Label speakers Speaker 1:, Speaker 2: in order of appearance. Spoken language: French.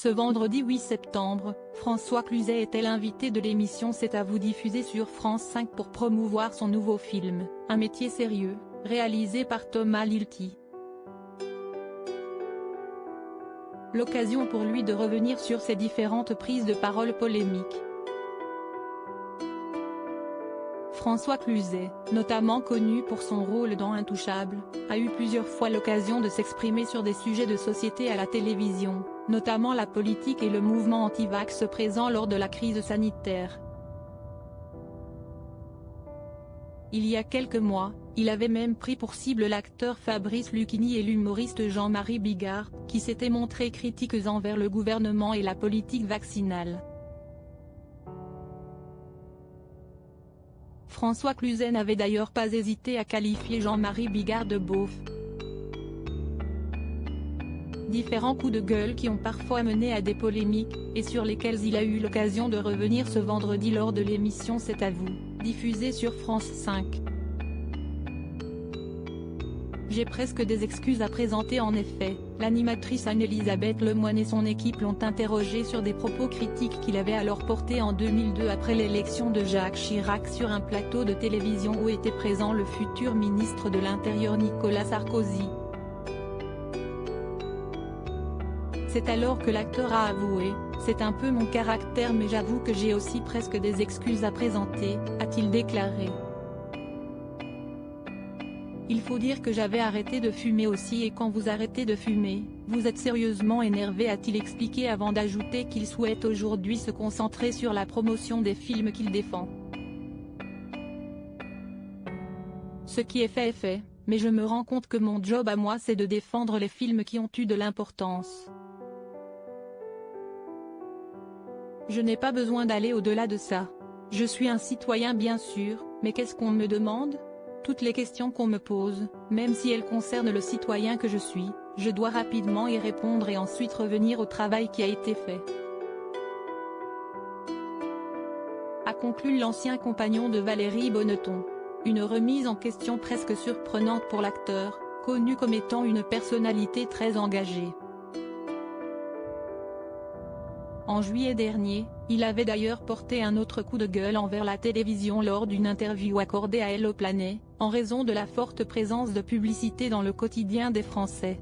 Speaker 1: Ce vendredi 8 septembre, François Cluzet était l'invité de l'émission C'est à vous diffusée sur France 5 pour promouvoir son nouveau film, Un métier sérieux, réalisé par Thomas Lilti. L'occasion pour lui de revenir sur ses différentes prises de parole polémiques. François Cluzet, notamment connu pour son rôle dans Intouchables, a eu plusieurs fois l'occasion de s'exprimer sur des sujets de société à la télévision, notamment la politique et le mouvement anti-vax présent lors de la crise sanitaire. Il y a quelques mois, il avait même pris pour cible l'acteur Fabrice Lucchini et l'humoriste Jean-Marie Bigard, qui s'étaient montrés critiques envers le gouvernement et la politique vaccinale. François Cluzet n'avait d'ailleurs pas hésité à qualifier Jean-Marie Bigard de beauf. Différents coups de gueule qui ont parfois mené à des polémiques, et sur lesquels il a eu l'occasion de revenir ce vendredi lors de l'émission C'est à vous, diffusée sur France 5. J'ai presque des excuses à présenter en effet, l'animatrice Anne-Elisabeth Lemoine et son équipe l'ont interrogé sur des propos critiques qu'il avait alors portés en 2002 après l'élection de Jacques Chirac sur un plateau de télévision où était présent le futur ministre de l'Intérieur Nicolas Sarkozy. C'est alors que l'acteur a avoué « C'est un peu mon caractère mais j'avoue que j'ai aussi presque des excuses à présenter », a-t-il déclaré. Il faut dire que j'avais arrêté de fumer aussi et quand vous arrêtez de fumer, vous êtes sérieusement énervé, a-t-il expliqué avant d'ajouter qu'il souhaite aujourd'hui se concentrer sur la promotion des films qu'il défend. Ce qui est fait, mais je me rends compte que mon job à moi c'est de défendre les films qui ont eu de l'importance. Je n'ai pas besoin d'aller au-delà de ça. Je suis un citoyen bien sûr, mais qu'est-ce qu'on me demande ? Toutes les questions qu'on me pose, même si elles concernent le citoyen que je suis, je dois rapidement y répondre et ensuite revenir au travail qui a été fait. A conclu l'ancien compagnon de Valérie Bonneton. Une remise en question presque surprenante pour l'acteur, connu comme étant une personnalité très engagée. En juillet dernier, il avait d'ailleurs porté un autre coup de gueule envers la télévision lors d'une interview accordée à Hello Planet, en raison de la forte présence de publicité dans le quotidien des Français.